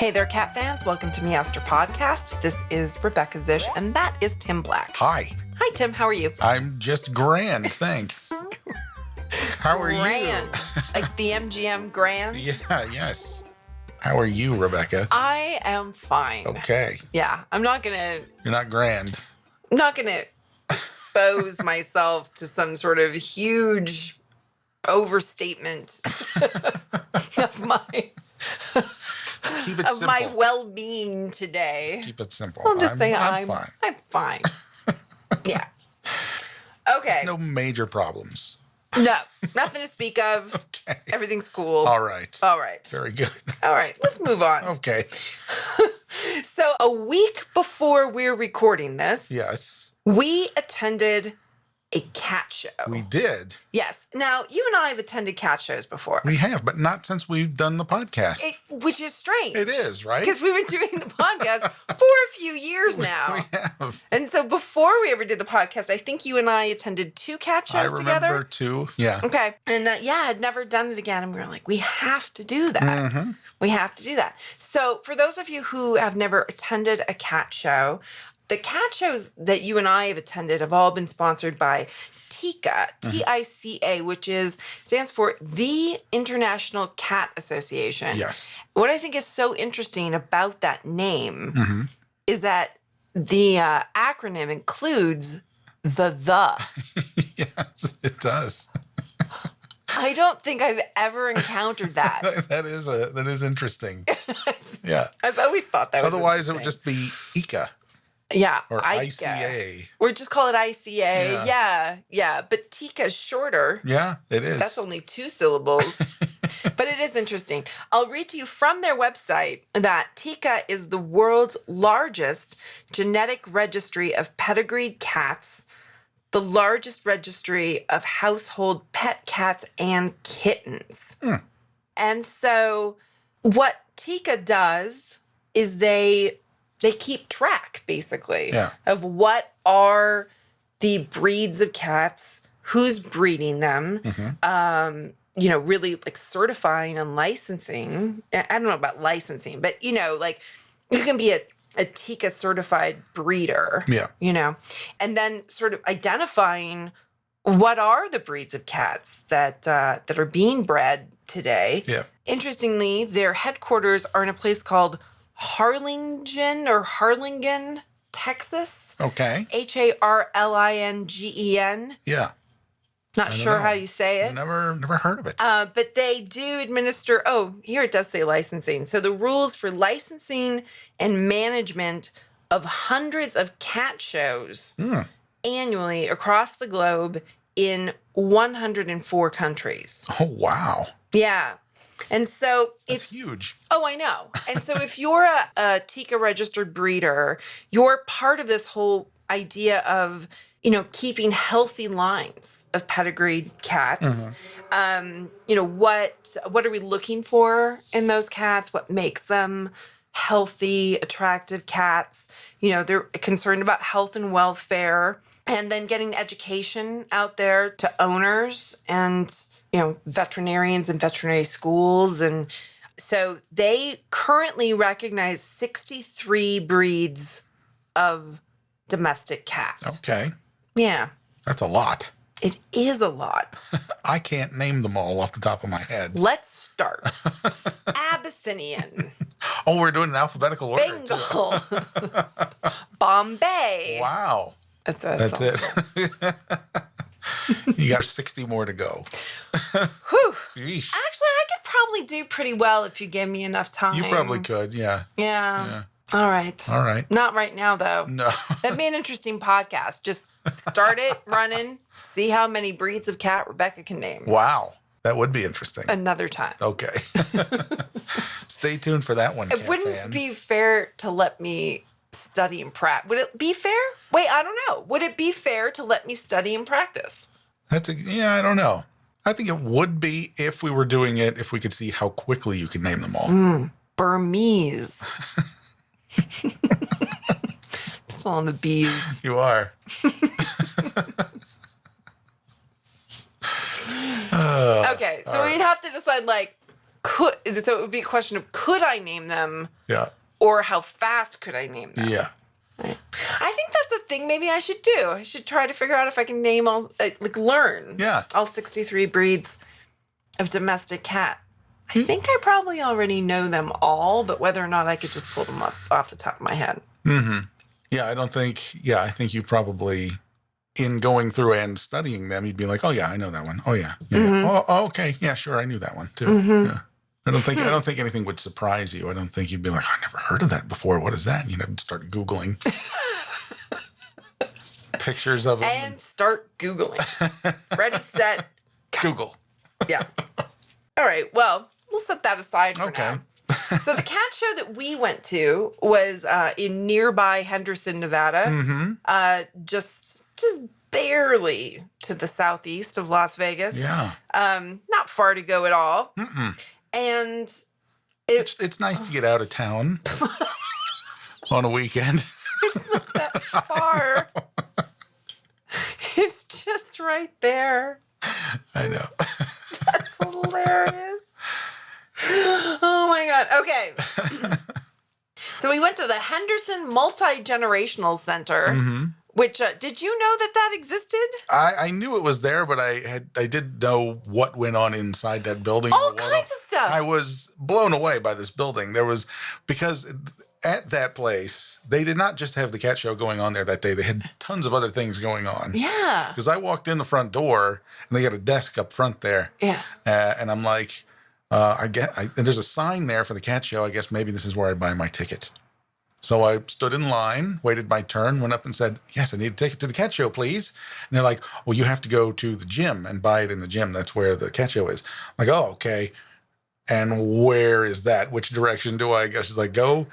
Hey there, cat fans. Welcome to Meowster Podcast. This is Rebecca Zish, and that is Tim Black. Hi. Hi, Tim. How are you? I'm just grand, thanks. How are Grand. you? Like the MGM Grand? Yes. How are you, Rebecca? I am fine. Okay. Yeah, I'm not gonna expose myself to some sort of huge overstatement of my Keep it of simple. my well-being today. Keep it simple. I'm just saying I'm fine. I'm fine. Yeah. Okay. No major problems. No, nothing to speak of. Okay. Everything's cool. All right. Very good. All right, let's move on. Okay. So a week before we're recording this, Yes. we attended a cat show. We did. Yes. Now, you and I have attended cat shows before. We have, but not since we've done the podcast. Which is strange. It is, right? Because we've been doing the podcast for a few years now. We have. And so before we ever did the podcast, I think you and I attended 2 cat shows together. I remember 2, yeah. Okay. And I'd never done it again. And we were like, we have to do that. Mm-hmm. We have to do that. So for those of you who have never attended a cat show, the cat shows that you and I have attended have all been sponsored by TICA, T-I-C-A, which stands for the International Cat Association. Yes. What I think is so interesting about that name is that the acronym includes the. Yes, it does. I don't think I've ever encountered that. That is interesting. Yeah. I've always thought that was Otherwise, it would just be ICA. Yeah. Or ICA. ICA. Or just call it ICA. Yeah. But TICA is shorter. Yeah, it is. That's only 2 syllables. But it is interesting. I'll read to you from their website that TICA is the world's largest genetic registry of pedigreed cats, the largest registry of household pet cats and kittens. And so what TICA does is they keep track, basically, of what are the breeds of cats, who's breeding them, really like certifying and licensing. I don't know about licensing, but, you can be a TICA certified breeder, and then sort of identifying what are the breeds of cats that are being bred today. Yeah. Interestingly, their headquarters are in a place called Harlingen, Texas. Okay. Harlingen. Yeah. Not sure how you say it. Never heard of it. But they do administer, here it does say licensing. So the rules for licensing and management of hundreds of cat shows annually across the globe in 104 countries. Oh, wow. Yeah. And so That's huge. Oh, I know. And so if you're a TICA registered breeder, you're part of this whole idea of, keeping healthy lines of pedigreed cats. What are we looking for in those cats? What makes them healthy, attractive cats? They're concerned about health and welfare, and then getting education out there to owners and veterinarians and veterinary schools. And so they currently recognize 63 breeds of domestic cat. Okay. Yeah. That's a lot. It is a lot. I can't name them all off the top of my head. Let's start. Abyssinian. Oh, we're doing an alphabetical order. Bengal. Bombay. Wow. That's it. You got 60 more to go. Whew. Yeesh. Actually, I could probably do pretty well if you gave me enough time. You probably could, yeah. Yeah. All right. Not right now, though. No. That'd be an interesting podcast. Just start it running, see how many breeds of cat Rebecca can name. Wow. That would be interesting. Another time. Okay. Stay tuned for that one, It wouldn't be fair to let me study and practice. Would it be fair? Wait, I don't know. Would it be fair to let me study and practice? I don't know. I think it would be if we were doing it, if we could see how quickly you could name them all. Burmese. Still on the bees. You are. Okay, so we'd have to decide, So it would be a question of could I name them Yeah. or how fast could I name them? Yeah. Right. I think that's a thing maybe I should do. I should try to figure out if I can name learn all 63 breeds of domestic cat. I think I probably already know them all, but whether or not I could just pull them up off the top of my head. Mm-hmm. Yeah, I think you probably, in going through and studying them, you'd be like, oh, yeah, I know that one. Oh, yeah. Oh, okay. Yeah, sure. I knew that one, too. Yeah. I don't think anything would surprise you. I don't think you'd be like, I never heard of that before. What is that? And you'd have to start Googling pictures of them. And start Googling. Ready, set, Google. Yeah. All right. Well, we'll set that aside for now. So the cat show that we went to was in nearby Henderson, Nevada. Mm-hmm. Just barely to the southeast of Las Vegas. Yeah. Not far to go at all. Mm-mm. And it's nice to get out of town on a weekend. It's not that far. It's just right there. I know. That's hilarious. Oh my God. Okay. So we went to the Henderson Multi-Generational Center. Mm-hmm. Which, did you know that existed? I knew it was there, but I did know what went on inside that building. All kinds of stuff. I was blown away by this building. Because at that place, they did not just have the cat show going on there that day. They had tons of other things going on. Yeah. Because I walked in the front door, and they got a desk up front there. Yeah. And I'm like, and there's a sign there for the cat show. I guess maybe this is where I buy my ticket. So I stood in line, waited my turn, went up and said, yes, I need a ticket to the cat show, please. And they're like, well, you have to go to the gym and buy it in the gym. That's where the cat show is. I'm like, oh, okay. And where is that? Which direction do I go? She's like, go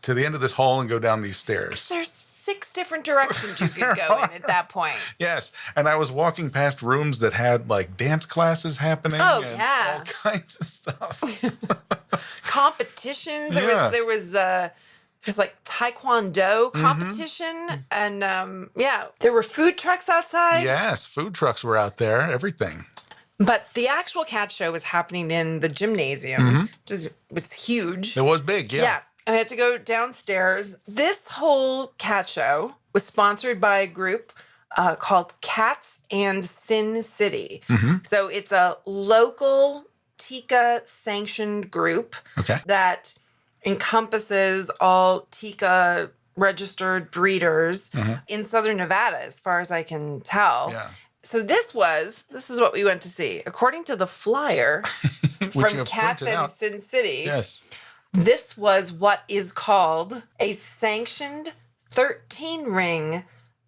to the end of this hall and go down these stairs. There's 6 different directions you could go in at that point. Yes. And I was walking past rooms that had like dance classes happening. Oh, and yeah. all kinds of stuff. Competitions. There was like Taekwondo competition. Mm-hmm. And there were food trucks outside. Yes, food trucks were out there, everything. But the actual cat show was happening in the gymnasium, mm-hmm. which was huge. It was big, yeah. Yeah, and I had to go downstairs. This whole cat show was sponsored by a group called Cats and Sin City. Mm-hmm. So it's a local TICA-sanctioned group that encompasses all TICA registered breeders in Southern Nevada, as far as I can tell. Yeah. So this is what we went to see. According to the flyer from Cats and Sin City, this was what is called a sanctioned 13-ring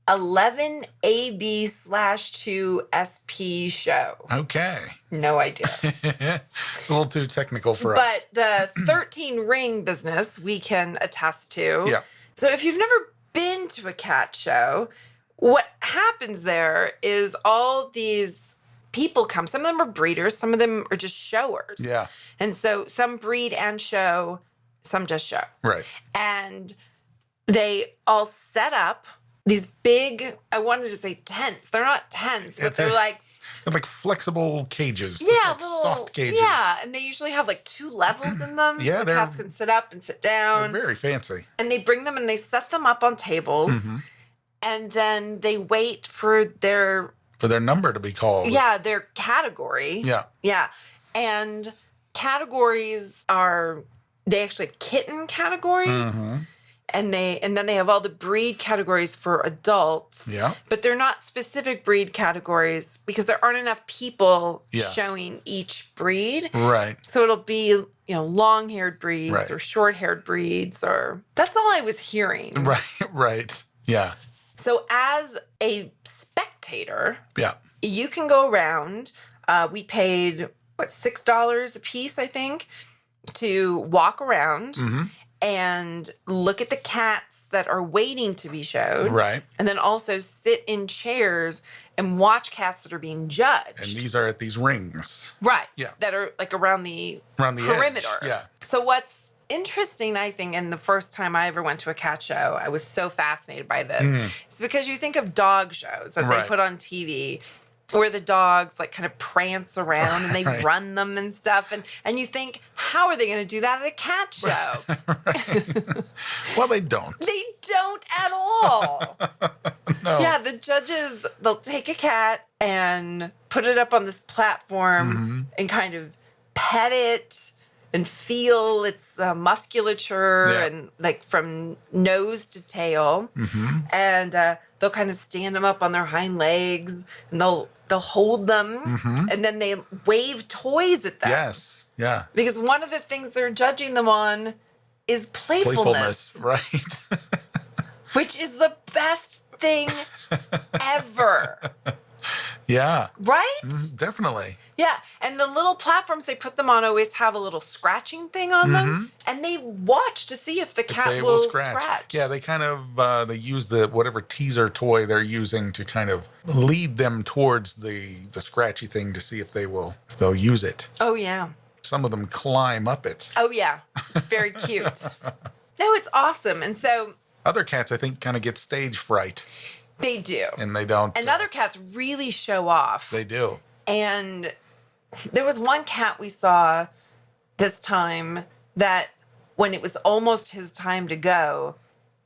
11AB/2 SP show. Okay. No idea. It's a little too technical for us. But the 13-ring business we can attest to. Yeah. So if you've never been to a cat show, what happens there is all these people come. Some of them are breeders. Some of them are just showers. Yeah. And so some breed and show, some just show. Right. And they all set up these big, I wanted to say tents. They're not tents, but they're like flexible cages. Yeah, like soft cages. Yeah, and they usually have like 2 levels in them. So the cats can sit up and sit down. They're very fancy. And they bring them and they set them up on tables. Mm-hmm. And then they wait for their number to be called. Yeah, their category. Yeah. Yeah. And categories they actually have kitten categories. Mm-hmm. And then they have all the breed categories for adults. Yeah. But they're not specific breed categories because there aren't enough people showing each breed. Right. So it'll be, long-haired breeds or short-haired breeds that's all I was hearing. Right. Yeah. So as a spectator, you can go around. We paid, $6 a piece, I think, to walk around. Mm-hmm. And look at the cats that are waiting to be showed. Right. And then also sit in chairs and watch cats that are being judged. And these are at these rings. Right. Yeah. That are like around the perimeter. Edge. Yeah. So what's interesting, I think, and the first time I ever went to a cat show, I was so fascinated by this. It's because you think of dog shows that they put on TV. Where the dogs like kind of prance around and they Right. run them and stuff. And you think, how are they going to do that at a cat show? Right. Well, they don't. They don't at all. No. Yeah, the judges, they'll take a cat and put it up on this platform and kind of pet it and feel its musculature Yeah. and like from nose to tail. And they'll kind of stand them up on their hind legs and they'll hold them and then they wave toys at them. Yes. Yeah. Because one of the things they're judging them on is playfulness. Right. Which is the best thing ever. Yeah. Right? Definitely. Yeah. And the little platforms they put them on always have a little scratching thing on them. And they watch to see if the cat They will scratch. Yeah, they kind of they use the whatever teaser toy they're using to kind of lead them towards the scratchy thing to see if they'll use it. Oh, yeah. Some of them climb up it. Oh, yeah. It's very cute. No, it's awesome. And so Other cats, I think, kind of get stage fright, they do. and they don't. And other cats really show off. They do. And there was one cat we saw this time that when it was almost his time to go,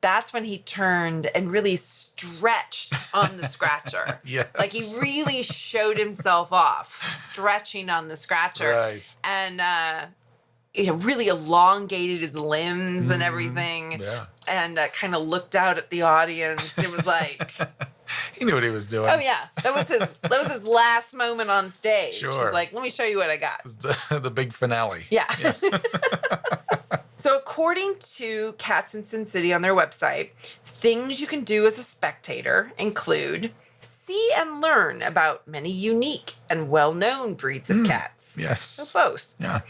that's when he turned and really stretched on the scratcher. Yes. Like he really showed himself off, stretching on the scratcher. Right. And, really elongated his limbs and everything. Yeah. And kind of looked out at the audience. It was like... He knew what he was doing. Oh yeah, that was his last moment on stage. Sure. He's like, let me show you what I got. The big finale. Yeah. So according to Cats in Sin City on their website, things you can do as a spectator include see and learn about many unique and well-known breeds of cats. Yes. So both. Yeah.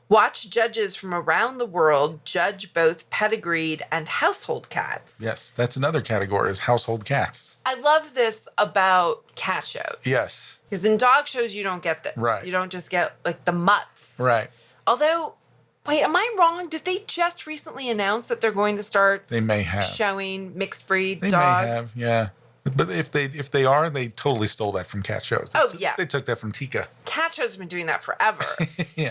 Watch judges from around the world judge both pedigreed and household cats. Yes. That's another category is household cats. I love this about cat shows. Yes. Because in dog shows, you don't get this. Right. You don't just get like the mutts. Right. Although, wait, am I wrong? Did they just recently announce that they're going to start They may have. showing mixed breed They dogs? may have. Yeah. But if they are, they totally stole that from cat shows. Oh, yeah. They took that from Tika. Cat shows have been doing that forever. Yeah.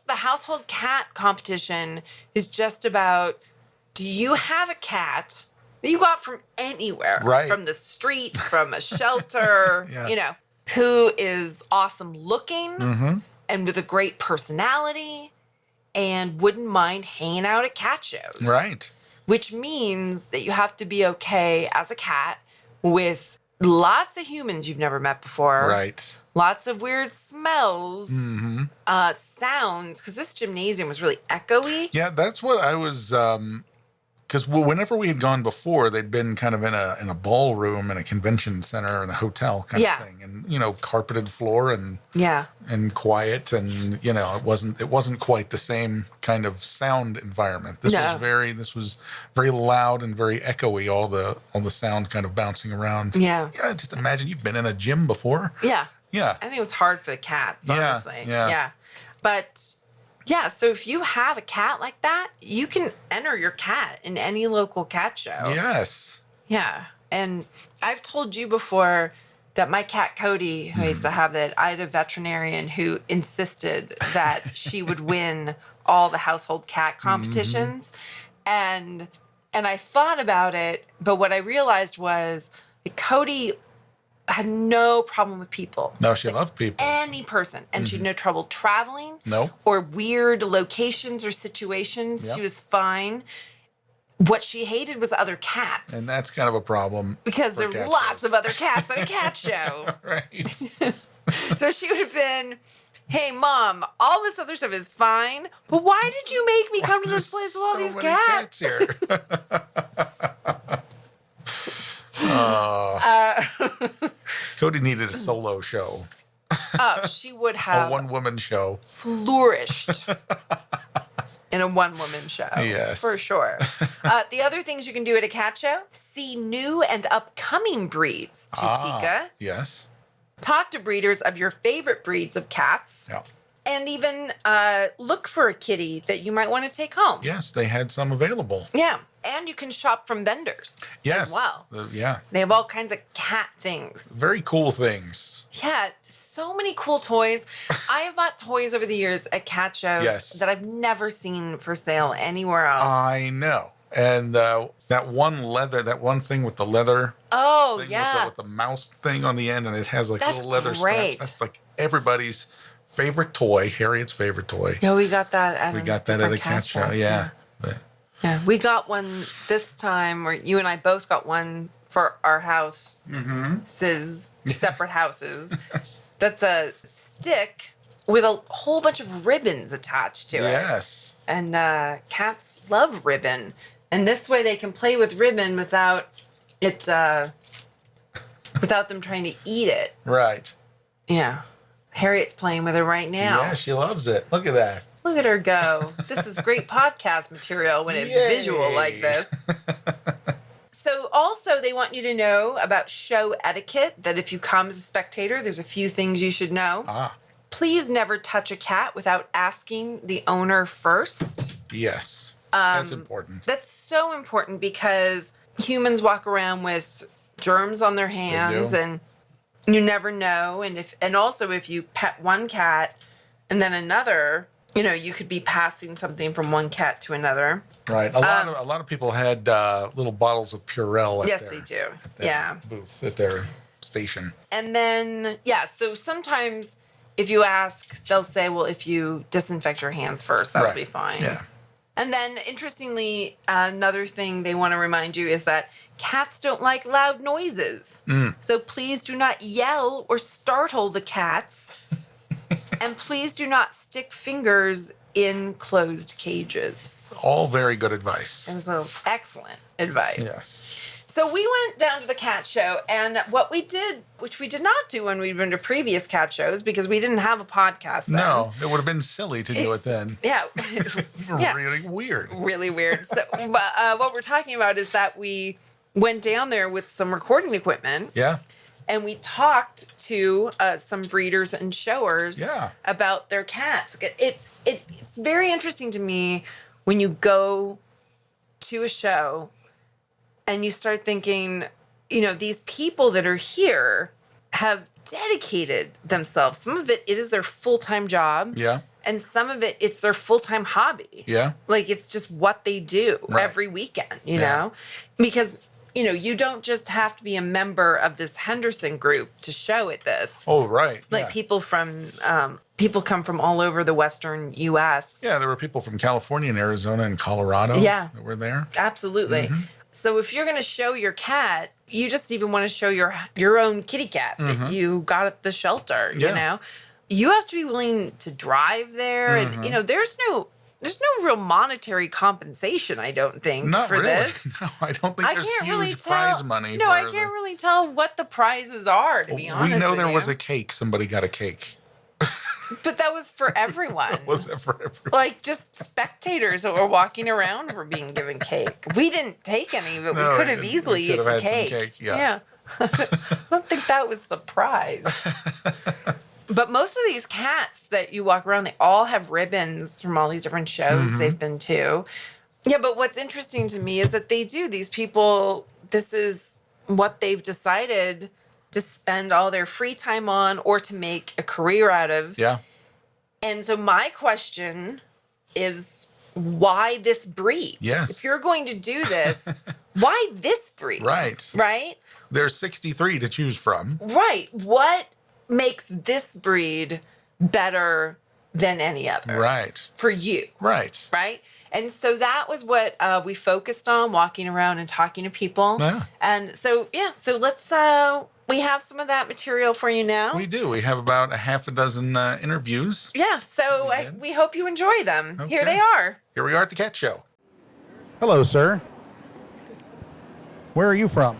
The household cat competition is just about, do you have a cat that you got from anywhere? Right. From the street, from a shelter, Yeah. Who is awesome looking and with a great personality and wouldn't mind hanging out at cat shows. Right. Which means that you have to be okay as a cat with lots of humans you've never met before. Right. Lots of weird smells, sounds, because this gymnasium was really echoey. Yeah, that's what I was. Because whenever we had gone before, they'd been kind of in a ballroom in a convention center and a hotel kind Yeah. of thing, and carpeted floor and Yeah. quiet, and it wasn't quite the same kind of sound environment. This No. was very loud and very echoey. All the sound kind of bouncing around. Yeah. Yeah, just imagine you've been in a gym before. Yeah. Yeah. I think it was hard for the cats, Yeah, honestly. yeah. But yeah, so if you have a cat like that, you can enter your cat in any local cat show. Yes. Yeah. And I've told you before that my cat Cody, who I used to have, that I had a veterinarian who insisted that she would win all the household cat competitions. And I thought about it, but what I realized was that Cody had no problem with people. No, she loved people. Any person. And she had no trouble traveling. No. Or weird locations or situations. Yep. She was fine. What she hated was other cats. And that's kind of a problem. Because for there are cat lots shows. of other cats at a cat show. Right. So she would have been, hey, Mom, all this other stuff is fine, but why did you make me come to this place with all So these many cats? here. Cody needed a solo show, Oh, she would a have one-woman show. flourished in a one-woman show. Yes. For sure. The other things you can do at a cat show, see new and upcoming breeds, Tutika. Yes. Talk to breeders of your favorite breeds of cats. Yeah. And even look for a kitty that you might want to take home. Yes, they had some available. Yeah. And you can shop from vendors Yes. as well. Yeah. They have all kinds of cat things. Very cool things. Yeah, so many cool toys. I have bought toys over the years at cat shows Yes. that I've never seen for sale anywhere else. I know. And that one thing with the leather. Oh, Thing yeah. with the mouse thing on the end, and it has like That's little leather great. straps. That's like everybody's favorite toy, Harriet's favorite toy. Yeah, we got that at a cat show. Yeah. Yeah, we got one this time, where you and I both got one for our house. Separate houses. That's a stick with a whole bunch of ribbons attached to it. Yes. And cats love ribbon. And this way they can play with ribbon without it, without them trying to eat it. Right. Yeah. Harriet's playing with it right now. Yeah, she loves it. Look at that. Look at her go. This is great podcast material when it's Yay. visual like this. So also they want you to know about show etiquette, that if you come as a spectator, there's a few things you should know. Please never touch a cat without asking the owner first. Yes. That's important. That's so important because humans walk around with germs on their hands and you never know. And also if you pet one cat and then another, you could be passing something from one cat to another. Right. A lot of people had little bottles of Purell at they do. their booth, at their station. And then, so sometimes if you ask, they'll say, well, if you disinfect your hands first, that'll be fine. Yeah. And then, interestingly, another thing they want to remind you is that cats don't like loud noises. So please do not yell or startle the cats. And please do not stick fingers in closed cages. All very good advice. And so, excellent advice. Yes. So we went down to the cat show, and what we did, which we did not do when we'd been to previous cat shows because we didn't have a podcast then. No, it would have been silly to do it then. Yeah. Really weird. Really weird. So what we're talking about is that we went down there with some recording equipment. Yeah. And we talked to some breeders and showers about their cats. It's very interesting to me when you go to a show and you start thinking, these people that are here have dedicated themselves. Some of it is their full-time job. Yeah. And some of it's their full-time hobby. Yeah. Like, it's just what they do every weekend, you know? Because, you don't just have to be a member of this Henderson group to show at this. Oh, right. Like, people come from all over the Western U.S. Yeah, there were people from California and Arizona and Colorado that were there. Absolutely. So if you're going to show your cat, you just even want to show your own kitty cat that you got at the shelter, you know? You have to be willing to drive there. And, there's no real monetary compensation, I don't think, Not for really. this. No, I don't think there's huge prize money. No, I can't really tell what the prizes are, to be honest. We know with there you. was a cake. Somebody got a cake. But that was for everyone. Was it for everyone? Like, just spectators that were walking around were being given cake. We didn't take any, but we could have easily could have eaten had cake. some cake. Yeah. I don't think that was the prize. But most of these cats that you walk around, they all have ribbons from all these different shows they've been to. Yeah, but what's interesting to me is that these people, this is what they've decided to spend all their free time on or to make a career out of. Yeah. And so my question is, why this breed? Yes. If you're going to do this, why this breed? Right. Right? There's 63 to choose from. Right. What makes this breed better than any other? Right. For you. Right. Right? And so that was what we focused on, walking around and talking to people. Yeah. And so, so let's, we have some of that material for you now. We do. We have about a half a dozen interviews. Yeah. So we hope you enjoy them. Okay. Here they are. Here we are at the cat show. Hello, sir. Where are you from?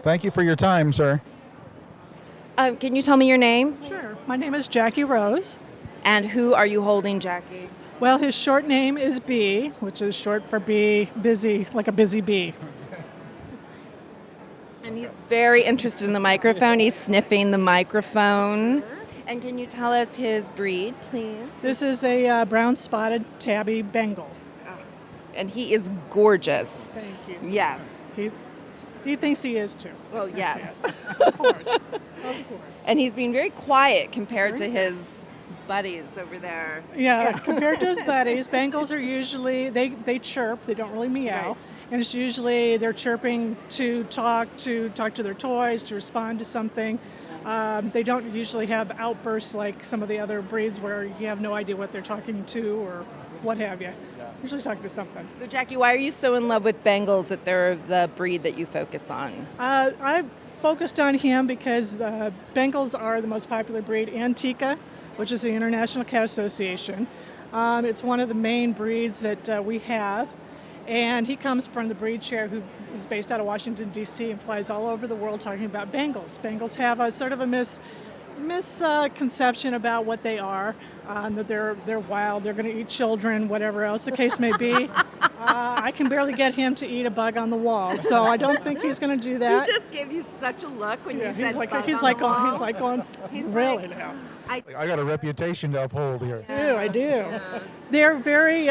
Thank you for your time, sir. Can you tell me your name? Sure. My name is Jackie Rose. And who are you holding, Jackie? Well, his short name is B, which is short for bee, busy, like a busy bee. And he's very interested in the microphone. He's sniffing the microphone. And can you tell us his breed, please? This is a brown spotted tabby Bengal. And he is gorgeous. Thank you. Yes. He thinks he is too. Well, yes. Of course. Of course. And he's being very quiet compared to his buddies over there. Yeah, compared to his buddies, Bengals are usually, they chirp, they don't really meow. Right. And it's usually they're chirping to talk to their toys, to respond to something. They don't usually have outbursts like some of the other breeds where you have no idea what they're talking to or what have you. Usually talking to something. So, Jackie, why are you so in love with Bengals that they're the breed that you focus on? I focused on him because the Bengals are the most popular breed in TICA, which is the International Cat Association. It's one of the main breeds that we have. And he comes from the breed chair who is based out of Washington, D.C. and flies all over the world talking about Bengals. Bengals have a sort of a misconception about what they are, that they're wild, they're going to eat children, whatever else the case may be. I can barely get him to eat a bug on the wall, so I don't think he's going to do that. He just gave you such a look when you said He's like bug he's on like the wall. He's really like- now. I got a reputation to uphold here. I do. They're very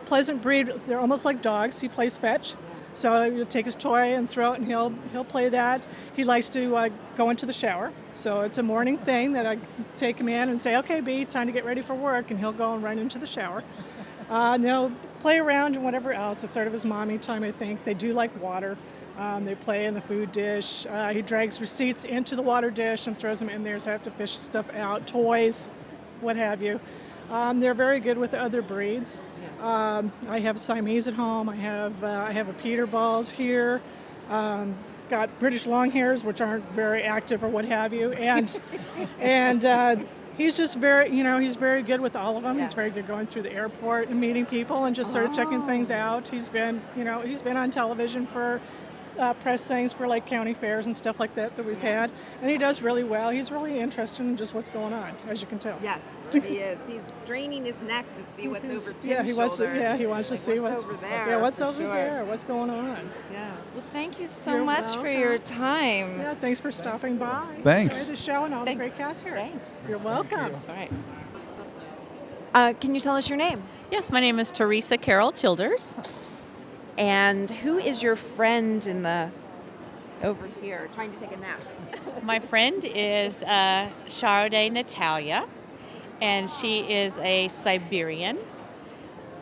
pleasant breed. They're almost like dogs. He plays fetch, so he'll take his toy and throw it, and he'll play that. He likes to go into the shower, so it's a morning thing that I take him in and say, "Okay, B, time to get ready for work," and he'll go and run into the shower. And they'll play around and whatever else. It's sort of his mommy time, I think. They do like water. They play in the food dish. He drags receipts into the water dish and throws them in there, so I have to fish stuff out, toys, what have you. They're very good with the other breeds. I have Siamese at home. I have a Peterbald here. Got British Longhairs, which aren't very active or what have you, and he's just he's very good with all of them. Yeah. He's very good going through the airport and meeting people and just sort of checking things out. He's been on television for press things for like county fairs and stuff like that we've had, and he does really well. He's really interested in just what's going on, as you can tell. Yes, he is. He's straining his neck to see what's over Tim's he wants shoulder. he wants to see what's over there. Yeah, what's for over sure. there? What's going on? Yeah. Well, thank you so You're much for your time. Yeah, thanks for stopping by. Thanks. Enjoy the show and all Thanks. the great cats here. Thanks. You're welcome. All right. Can you tell us your name? Yes, my name is Teresa Carol Childers. And who is your friend over here trying to take a nap? My friend is Charade Natalia, and she is a Siberian.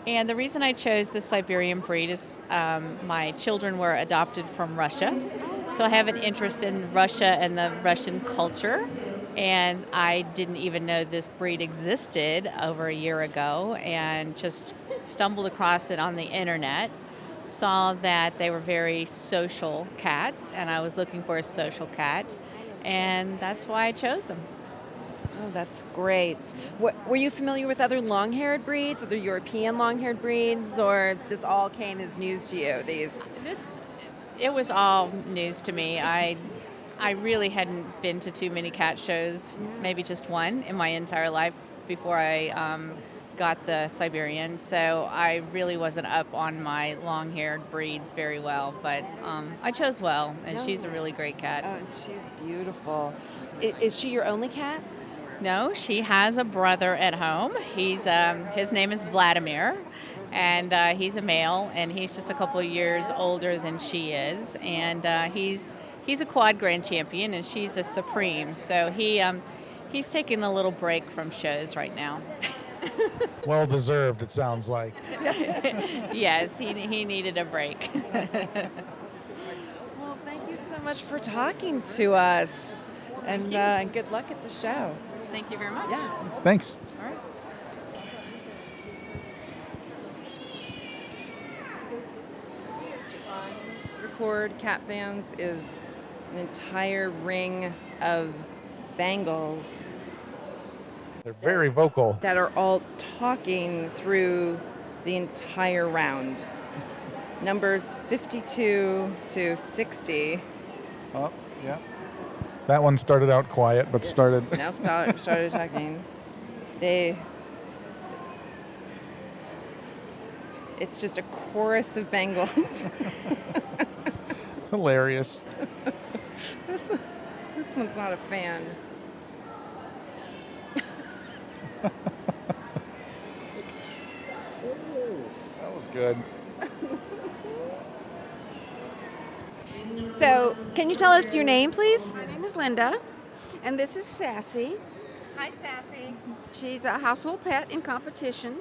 And the reason I chose the Siberian breed is my children were adopted from Russia. So I have an interest in Russia and the Russian culture. And I didn't even know this breed existed over a year ago, and just stumbled across it on the internet. Saw that they were very social cats, and I was looking for a social cat, and that's why I chose them. Oh, that's great. Were you familiar with other long-haired breeds, other European long-haired breeds, or this all came as news to you? It was all news to me. I really hadn't been to too many cat shows, maybe just one in my entire life before I got the Siberian, so I really wasn't up on my long-haired breeds very well, but I chose well, and she's a really great cat. Oh, and she's beautiful. Is she your only cat? No, she has a brother at home. He's his name is Vladimir, and he's a male, and he's just a couple of years older than she is, and he's a quad grand champion, and she's a supreme, so he's taking a little break from shows right now. Well deserved, it sounds like. Yes, he needed a break. Well, thank you so much for talking to us, and good luck at the show. Thank you very much. Yeah. Thanks. All right. Trying to record cat fans is an entire ring of Bengals They're very vocal. that are all talking through the entire round. Numbers 52 to 60 Oh, yeah. That one started out quiet, but started. now started talking. It's just a chorus of Bengals. Hilarious. This one's not a fan. good. So, can you tell us your name, please? My name is Linda, and this is Sassy. Hi, Sassy. She's a household pet in competition.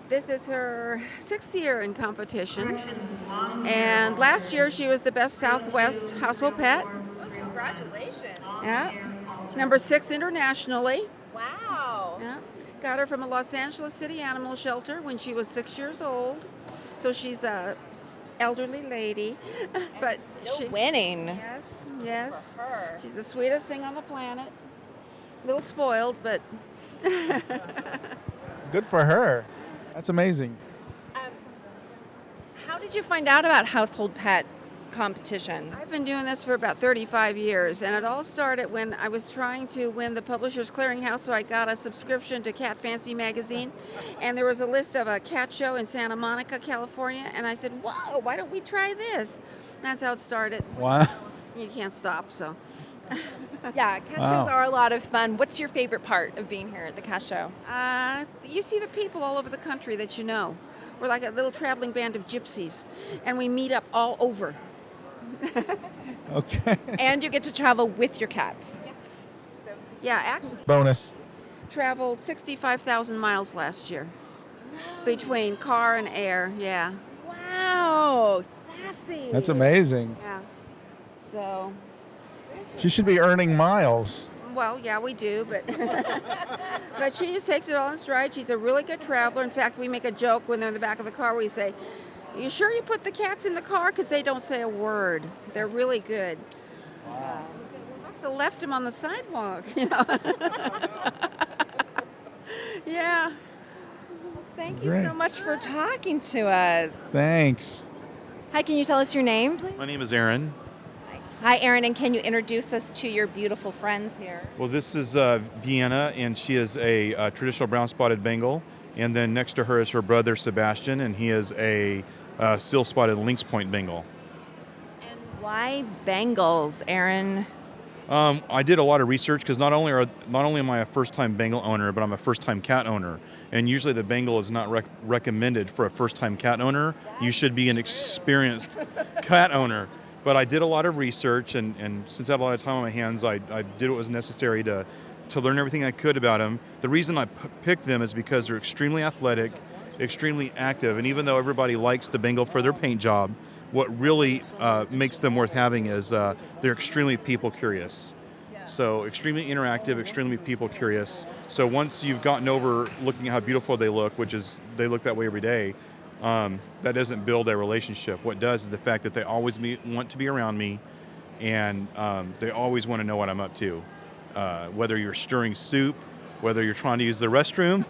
This is her 6th year in competition. And last year she was the best Southwest household pet. Oh, congratulations. Yeah. Number 6 internationally. Wow. Yeah. Got her from a Los Angeles City animal shelter when she was 6 years old. So she's a elderly lady. But Still winning. Yes, yes. For her. She's the sweetest thing on the planet. A little spoiled, but Good for her. That's amazing. How did you find out about household pet competition? I've been doing this for about 35 years, and it all started when I was trying to win the Publishers Clearinghouse, so I got a subscription to Cat Fancy magazine, and there was a list of a cat show in Santa Monica, California, and I said, whoa, why don't we try this? That's how it started. Wow. You can't stop, so. Yeah, cat shows are a lot of fun. What's your favorite part of being here at the cat show? You see the people all over the country that you know. We're like a little traveling band of gypsies, and we meet up all over. Okay. And you get to travel with your cats. Yes. Yeah, actually Bonus. traveled 65,000 miles last year between car and air. Yeah, Wow, sassy. That's amazing. yeah. So, She should be earning miles. well, yeah, we do, but but she just takes it all in stride. She's a really good traveler. In fact, we make a joke when they're in the back of the car. We say, "You sure you put the cats in the car? Because they don't say a word. They're really good." Wow. We say, "We must have left them on the sidewalk." You know. Yeah. Thank you Great. so much for talking to us. Thanks. Hi, can you tell us your name, please? My name is Aaron. Hi, Erin, and can you introduce us to your beautiful friends here? Well, this is Vienna, and she is a traditional brown-spotted Bengal. And then next to her is her brother, Sebastian, and he is a seal-spotted lynx point Bengal. And why Bengals, Erin? I did a lot of research because not only am I a first-time Bengal owner, but I'm a first-time cat owner. And usually the Bengal is not recommended for a first-time cat owner. You should be an experienced cat owner. But I did a lot of research, and since I have a lot of time on my hands, I did what was necessary to learn everything I could about them. The reason I picked them is because they're extremely athletic, extremely active, and even though everybody likes the Bengal for their paint job, what really makes them worth having is they're extremely people curious. So extremely interactive, extremely people curious. So once you've gotten over looking at how beautiful they look, which is they look that way every day, that doesn't build a relationship. What does is the fact that they always want to be around me, and they always want to know what I'm up to. Whether you're stirring soup, whether you're trying to use the restroom,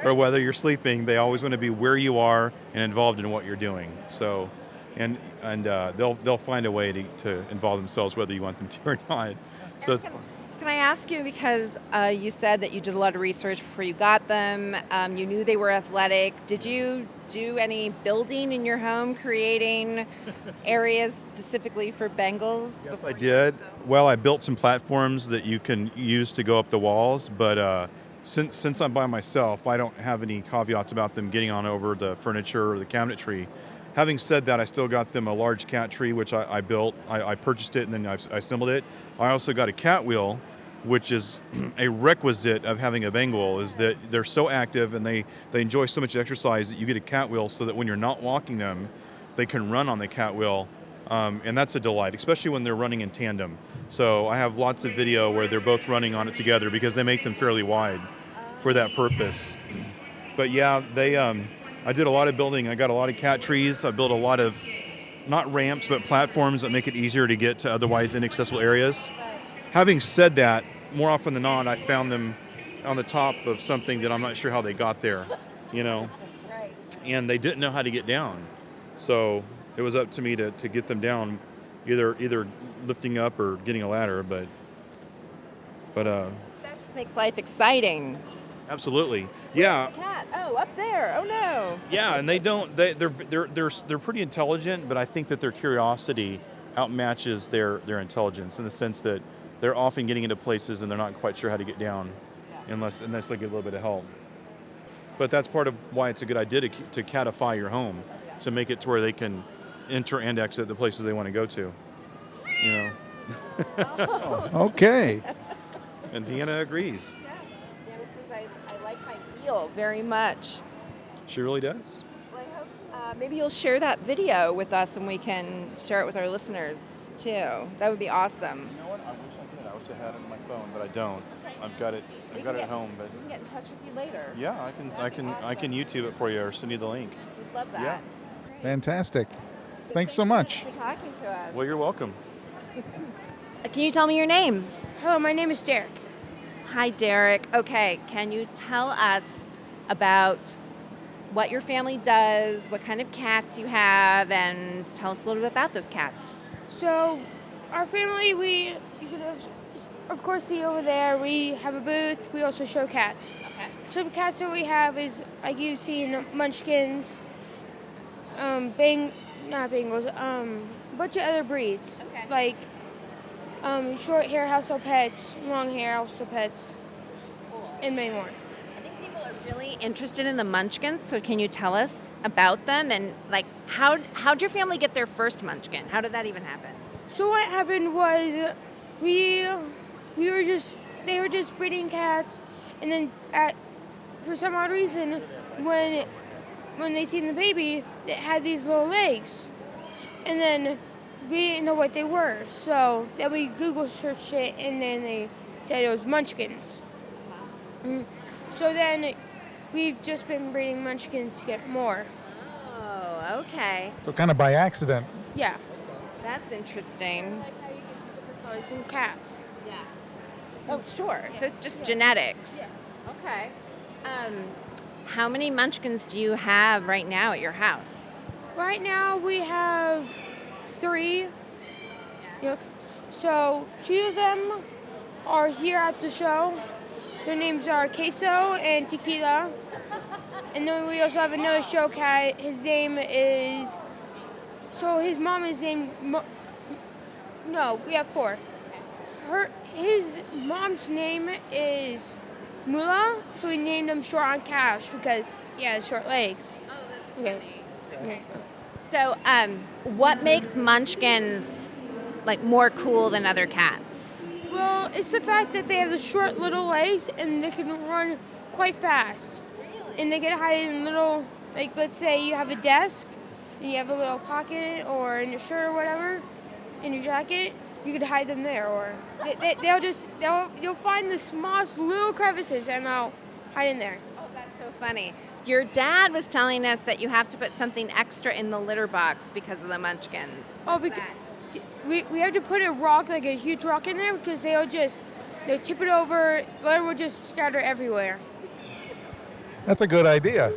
or whether you're sleeping, they always want to be where you are and involved in what you're doing. So, and they'll find a way to involve themselves whether you want them to or not. So it's, Can I ask you, because you said that you did a lot of research before you got them, you knew they were athletic. Did you do any building in your home, creating areas specifically for Bengals? yes, I did. Well, I built some platforms that you can use to go up the walls, but since I'm by myself, I don't have any caveats about them getting on over the furniture or the cabinetry. Having said that, I still got them a large cat tree, which I built. I purchased it and then I assembled it. I also got a cat wheel, which is a requisite of having a Bengal, is that they're so active and they enjoy so much exercise that you get a cat wheel so that when you're not walking them, they can run on the cat wheel. And that's a delight, especially when they're running in tandem. So I have lots of video where they're both running on it together because they make them fairly wide for that purpose. But yeah, I did a lot of building. I got a lot of cat trees. I built a lot of, not ramps, but platforms that make it easier to get to otherwise inaccessible areas. Having said that, more often than not, I found them on the top of something that I'm not sure how they got there, you know? Right. And they didn't know how to get down. So it was up to me to get them down, either lifting up or getting a ladder, but That just makes life exciting. absolutely. Yeah. The cat. Oh, up there. Oh no. Yeah, and they're pretty intelligent, but I think that their curiosity outmatches their intelligence in the sense that they're often getting into places and they're not quite sure how to get down unless they get a little bit of help. But that's part of why it's a good idea to catify your home, to make it to where they can enter and exit the places they want to go to. You know. Okay. And Deanna agrees. Yes. Deanna says I like my meal very much. She really does. Well, I hope maybe you'll share that video with us and we can share it with our listeners too. That would be awesome. You know what? I wish I did. I wish I had it on my phone, but I don't. Okay. I've got it at home, but We can get in touch with you later. yeah, I can YouTube it for you or send you the link. We'd love that. Yeah. Great. Fantastic. Thanks so so much. for talking to us. Well, you're welcome. Can you tell me your name? Hello, my name is Derek. Hi, Derek. Okay, can you tell us about what your family does, what kind of cats you have, and tell us a little bit about those cats? So, our family, you can of course see over there, we have a booth. We also show cats. Okay. Some cats that we have is, like you've seen, Munchkins, not Bengals, a bunch of other breeds. Okay. Like short hair household pets, long hair household pets, and many more. I think people are really interested in the Munchkins, so can you tell us about them and like how'd your family get their first Munchkin? How did that even happen? So what happened was they were just breeding cats, and then for some odd reason when they seen the baby, it had these little legs, and then we didn't know what they were. So then we Google searched it, and then they said it was Munchkins. So then we've just been breeding Munchkins to get more. Oh, okay. So kind of by accident. Yeah. That's interesting. Like how you get different colors in cats. Yeah. Oh, sure. So it's just genetics. Yeah. Okay. How many Munchkins do you have right now at your house? Right now we have 3. Yep. So 2 of them are here at the show. Their names are Queso and Tequila. And then we also have another show cat. His name is... So his mom is named... No, we have 4. His mom's name is Mula, so we named him Short on Cash because he has short legs. Oh, that's Okay. Okay. So, what makes Munchkins like more cool than other cats? Well, it's the fact that they have the short little legs and they can run quite fast. And they can hide in little, like let's say you have a desk and you have a little pocket or in your shirt or whatever, in your jacket, you could hide them there. Or you'll find the smallest little crevices and they'll hide in there. Oh, that's so funny. Your dad was telling us that you have to put something extra in the litter box because of the Munchkins. Oh, because we have to put a rock, like a huge rock in there because they'll tip it over, litter will just scatter everywhere. That's a good idea.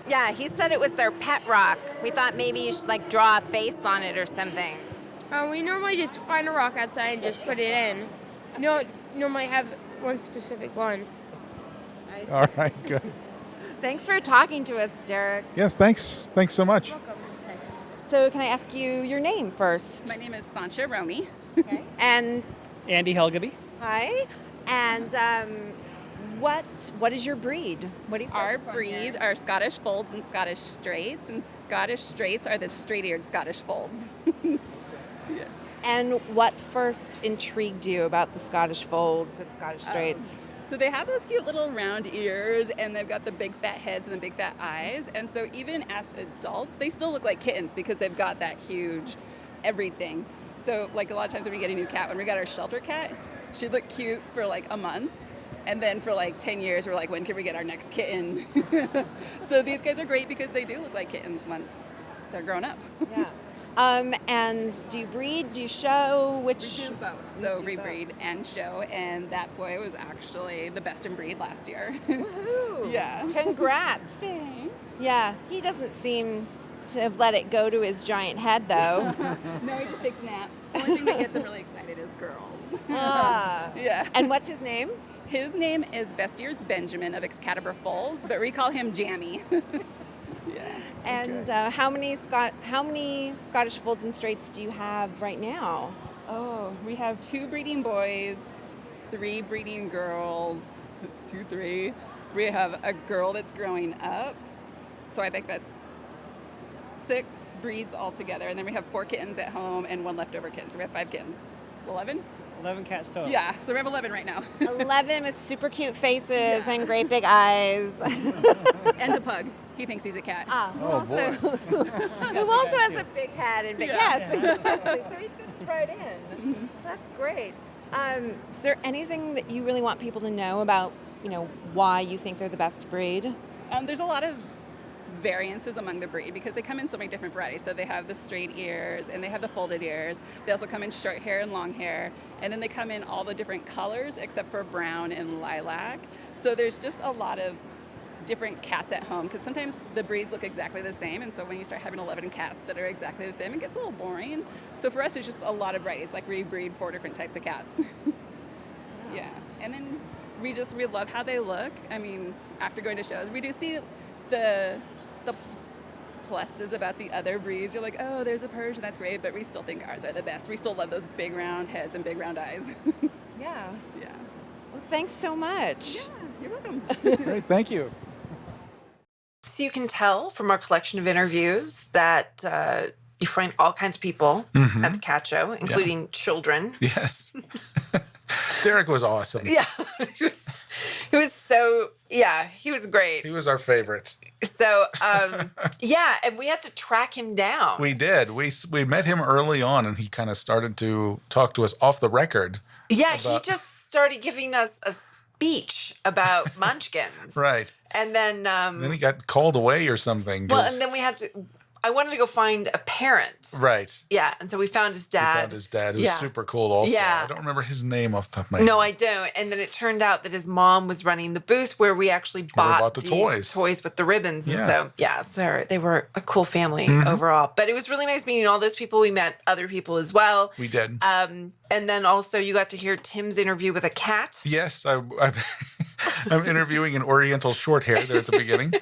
Yeah, he said it was their pet rock. We thought maybe you should like draw a face on it or something. We normally just find a rock outside and just put it in. We don't normally have one specific one. All right, good. Thanks for talking to us, Derek. Yes, thanks. Thanks so much. So can I ask you your name first? My name is Sancha Romy. Okay. And Andy Helgaby. hi. And what is your breed? What do you Our focus on breed here? are Scottish Folds and Scottish Straights, and Scottish Straights are the straight-eared Scottish Folds. And what first intrigued you about the Scottish Folds and Scottish Straights? So they have those cute little round ears, and they've got the big fat heads and the big fat eyes. And so even as adults, they still look like kittens because they've got that huge everything. So like a lot of times when we get a new cat, when we got our shelter cat, she'd look cute for like a month. And then for like 10 years, we're like, when can we get our next kitten? So these guys are great because they do look like kittens once they're grown up. Yeah. And do you breed? Do you show? Which? We do both. So we breed and show, and that boy was actually the best in breed last year. Woohoo! Yeah. Congrats. Thanks. Yeah, he doesn't seem to have let it go to his giant head, though. No, he just takes a nap. The only thing that gets him really excited is girls. Ah. Yeah. And what's his name? His name is Best Ears Benjamin of Excalibur Folds, but we call him Jammy. Yeah. And how many Scottish Folds and Straights do you have right now? Oh, we have 2 breeding boys, 3 breeding girls. It's 2, 3. We have a girl that's growing up. So I think that's 6 breeds altogether. And then we have 4 kittens at home and 1 leftover kitten. So we have 5 kittens. 11? 11 cats total. Yeah, so we have 11 right now. 11 with super cute faces and great big eyes. And a pug. He thinks he's a cat. Oh, boy. Who also has a big head and big. Yes, exactly. So he fits right in. That's great. Is there anything that you really want people to know about, why you think they're the best breed? There's a lot of variances among the breed because they come in so many different varieties. So they have the straight ears and they have the folded ears. They also come in short hair and long hair. And then they come in all the different colors except for brown and lilac. So there's just a lot of different cats at home because sometimes the breeds look exactly the same. And so when you start having 11 cats that are exactly the same, it gets a little boring. So for us, there's just a lot of varieties. Like we breed 4 different types of cats. Yeah. And then we love how they look. I mean, after going to shows, we do see the pluses about the other breeds. You're like, oh, there's a Persian, that's great, but we still think ours are the best. We still love those big round heads and big round eyes. Yeah. Yeah. Well, thanks so much. Yeah, you're welcome. Great, thank you. So you can tell from our collection of interviews that you find all kinds of people at the cat show, including children. Yes. Derek was awesome. Yeah. He was so, he was great. He was our favorite. So, and we had to track him down. We did. We met him early on, and he kind of started to talk to us off the record. Yeah, he just started giving us a speech about Munchkins. Right. And then he got called away or something. Well, and then I wanted to go find a parent. Right. Yeah, and so we found his dad. We found his dad, who was super cool also. Yeah. I don't remember his name off the top of my head. No, I don't. And then it turned out that his mom was running the booth where we actually bought the toys. Toys with the ribbons. Yeah. And so they were a cool family overall. But it was really nice meeting all those people. We met other people as well. We did. And then also you got to hear Tim's interview with a cat. Yes, I'm interviewing an Oriental short hair there at the beginning.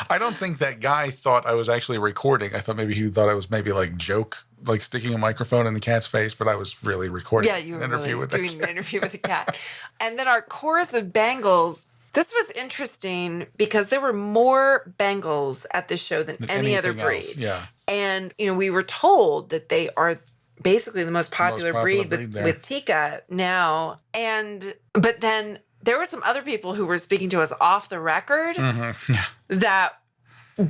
I don't think that guy thought I was actually recording. I thought maybe he thought I was maybe like sticking a microphone in the cat's face, but I was really recording. Yeah, you were really doing an interview with a cat. And then our chorus of Bengals. This was interesting because there were more Bengals at this show than any other breed. Else. Yeah. And, we were told that they are basically the most popular breed with Tika now. But then there were some other people who were speaking to us off the record that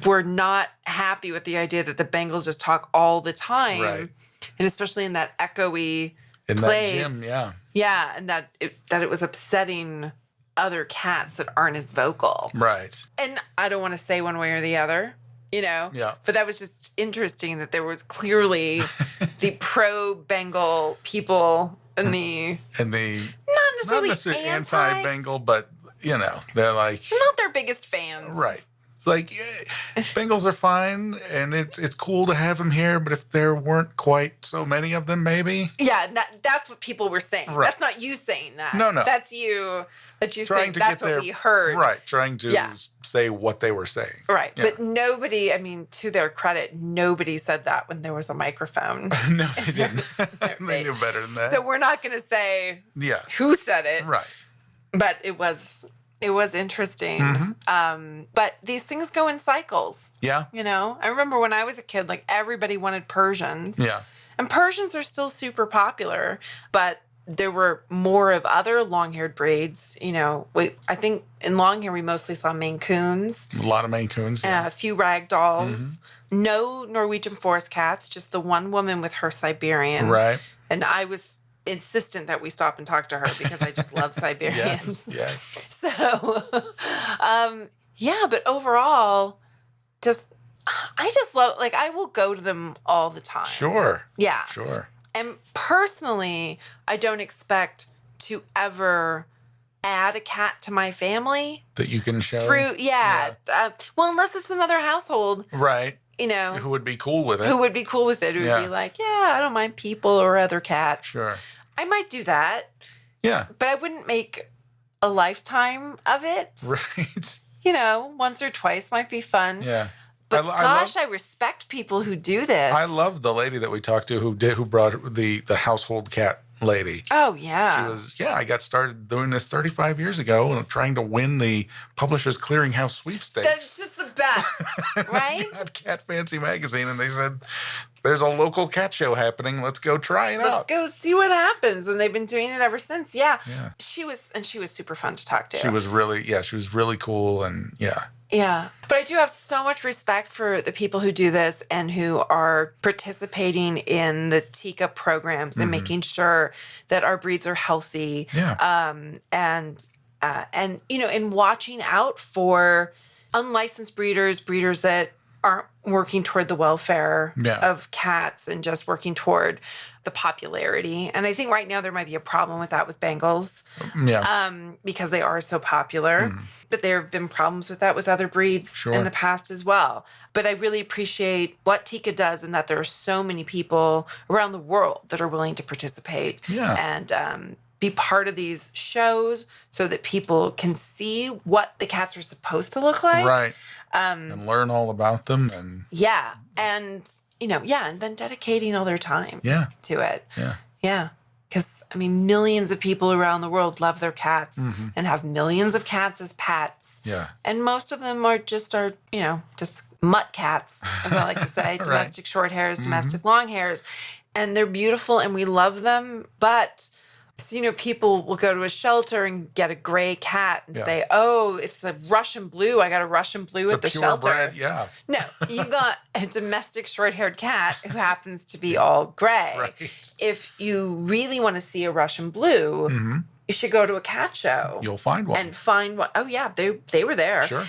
were not happy with the idea that the Bengals just talk all the time. Right. And especially in that echoey place. That gym, yeah. Yeah, and that it was upsetting other cats that aren't as vocal. Right. And I don't want to say one way or the other, Yeah. But that was just interesting that there was clearly the pro-Bengal people and the not necessarily anti-Bengal, but they're like not their biggest fans. Right. It's like Bengals are fine, and it's cool to have them here, but if there weren't quite so many of them, maybe. Yeah, that's what people were saying. Right. That's not you saying that. No. That's you. That you trying saying to that's get what we heard. Right. Trying to say what they were saying. Right. Yeah. But nobody, to their credit, nobody said that when there was a microphone. No, they didn't. They knew better than that. So we're not going to say who said it. Right. But it was interesting. But these things go in cycles. Yeah. I remember when I was a kid, everybody wanted Persians. Yeah. And Persians are still super popular, but there were more of other long-haired breeds. I think in long hair we mostly saw Maine Coons. A lot of Maine Coons. Yeah. A few ragdolls. No Norwegian forest cats, just the one woman with her Siberian. Right. And I was insistent that we stop and talk to her because I just love Siberians. Yes. So, but overall, I just love, I will go to them all the time. Sure. Yeah. Sure. And personally, I don't expect to ever add a cat to my family. That you can show? Unless it's another household. Right. Who would be cool with it. Who would be cool with it. Who would be like, I don't mind people or other cats. Sure. I might do that. Yeah. But I wouldn't make a lifetime of it. Right. Once or twice might be fun. Yeah. But I respect people who do this. I love the lady that we talked to who brought the household cat lady. Oh, yeah. She was, I got started doing this 35 years ago and trying to win the Publishers Clearinghouse sweepstakes. That's just the best, right? Got Cat Fancy magazine, and they said, there's a local cat show happening. Let's go try it out. Let's go see what happens. And they've been doing it ever since. Yeah. Yeah. She was super fun to talk to. She was really cool, and yeah. Yeah. But I do have so much respect for the people who do this and who are participating in the TICA programs and making sure that our breeds are healthy. Yeah. And in watching out for unlicensed breeders that aren't working toward the welfare of cats and just working toward the popularity. And I think right now there might be a problem with that with Bengals. Yeah. Because they are so popular. But there have been problems with that with other breeds in the past as well. But I really appreciate what TICA does and that there are so many people around the world that are willing to participate and be part of these shows so that people can see what the cats are supposed to look like. Right. And learn all about them. And and then dedicating all their time to it. Yeah. Yeah. Because, millions of people around the world love their cats and have millions of cats as pets. Yeah. And most of them are just mutt cats, as I like to say, domestic short hairs, domestic long hairs. And they're beautiful and we love them. But, people will go to a shelter and get a gray cat and say, oh, it's a Russian blue. I got a Russian blue at the shelter. Purebred, No, you got a domestic short-haired cat who happens to be all gray. Right. If you really want to see a Russian blue, you should go to a cat show. You'll find one. And find one. Oh, yeah, they were there. Sure.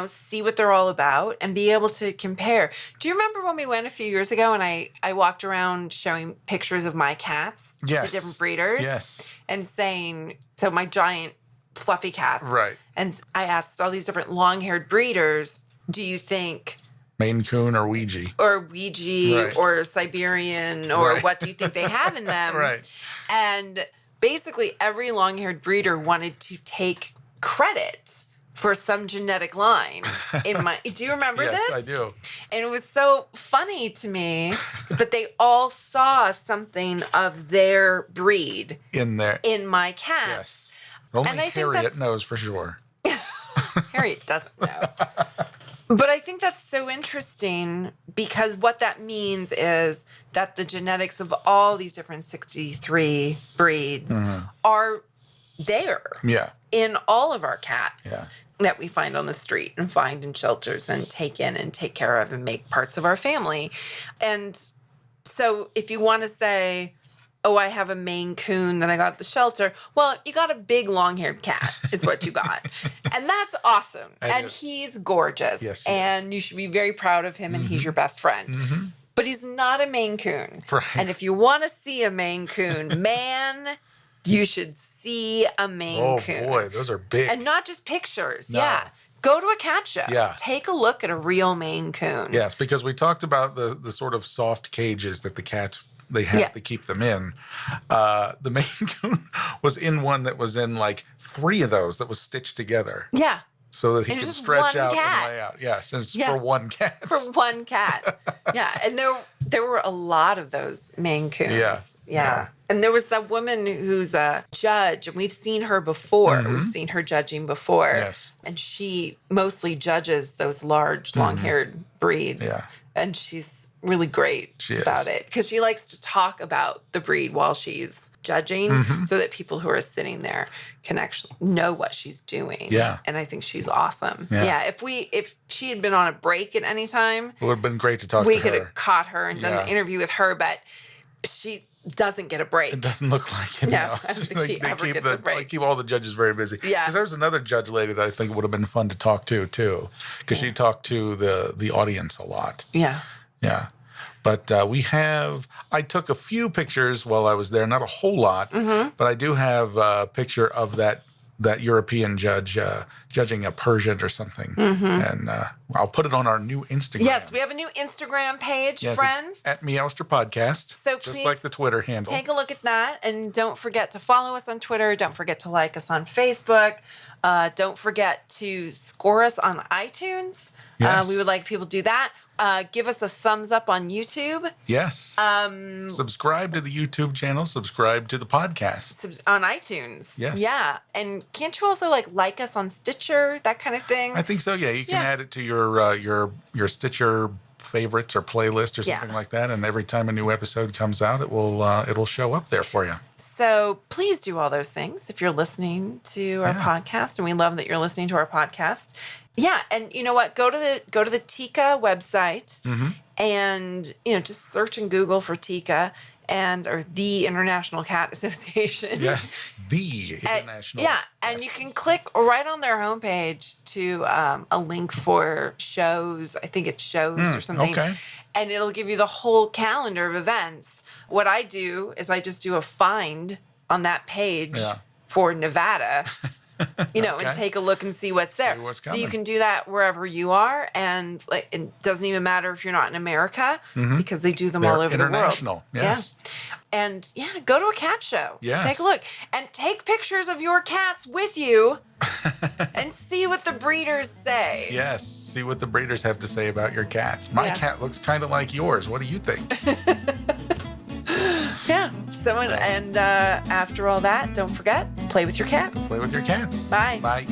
See what they're all about and be able to compare. Do you remember when we went a few years ago and I walked around showing pictures of my cats to different breeders? Yes. And saying, so my giant fluffy cats. Right. And I asked all these different long-haired breeders, do you think Maine Coon or Ouija? Or Ouija or Siberian or what do you think they have in them? Right. And basically every long-haired breeder wanted to take credit for some genetic line in my. Do you remember this? Yes, I do. And it was so funny to me that they all saw something of their breed in my cat. Yes. Only and I Harriet knows for sure. Harriet doesn't know. But I think that's so interesting because what that means is that the genetics of all these different 63 breeds are there. Yeah. In all of our cats. Yeah. That we find on the street and find in shelters and take in and take care of and make parts of our family. And so if you want to say, oh, I have a Maine Coon that I got at the shelter, well, you got a big long-haired cat is what you got. And that's awesome. He's gorgeous. Yes, and you should be very proud of him and he's your best friend. But he's not a Maine Coon. Right. And if you want to see a Maine Coon, man, you should see a Maine Coon. Oh, boy, those are big. And not just pictures. No. Yeah. Go to a cat show. Yeah. Take a look at a real Maine Coon. Yes, because we talked about the sort of soft cages that the cats, they have to keep them in. The Maine Coon was in one that was in like 3 of those that was stitched together. Yeah. So that he And could just stretch one out cat. and lay out. Yes, and it's for one cat. For one cat. Yeah. And there were a lot of those Maine Coons. Yeah. And there was that woman who's a judge, and we've seen her before. We've seen her judging before. Yes. And she mostly judges those large, long-haired breeds. Yeah. And she's really great about it because she likes to talk about the breed while she's judging so that people who are sitting there can actually know what she's doing. Yeah. And I think she's awesome. Yeah. Yeah. If she had been on a break at any time, It would have been great to talk to we her. could have caught her and done an interview with her, but she doesn't get a break. It doesn't look like it. No, I don't think she ever gets a break. They keep all the judges very busy. Yeah. Because there was another judge lady that I think would have been fun to talk to, too. Because she talked to the audience a lot. Yeah. Yeah. But I took a few pictures while I was there, not a whole lot, but I do have a picture of that European judge judging a Persian or something. And I'll put it on our new Instagram. Yes, we have a new Instagram page, friends. It's at Meowster Podcast. So just please like the Twitter handle. Take a look at that. And don't forget to follow us on Twitter. Don't forget to like us on Facebook. Don't forget to score us on iTunes. Yes. We would like people to do that. Give us a thumbs up on YouTube. Yes. Subscribe to the YouTube channel. Subscribe to the podcast. On iTunes. Yes. Yeah. And can't you also like us on Stitcher, that kind of thing? I think so. Yeah, you can add it to your Stitcher favorites or playlist or something like that, and every time a new episode comes out, it'll show up there for you. So please do all those things if you're listening to our podcast, and we love that you're listening to our podcast. Yeah, and you know what? Go to the Tika website, and just search in Google for Tika or the International Cat Association. Yes, the International. And you can click right on their homepage to a link for shows. I think it's shows or something. Okay. And it'll give you the whole calendar of events. What I do is I just do a find on that page for Nevada. And take a look and see what's there. See what's so coming. you can do that wherever you are, and it doesn't even matter if you're not in America because they do them all over the world. International, yes. Yeah. And go to a cat show. Yes. Take a look and take pictures of your cats with you and see what the breeders say. Yes, see what the breeders have to say about your cats. My cat looks kind of like yours. What do you think? Yeah. And after all that, don't forget, play with your cats. Play with your cats. Bye. Bye.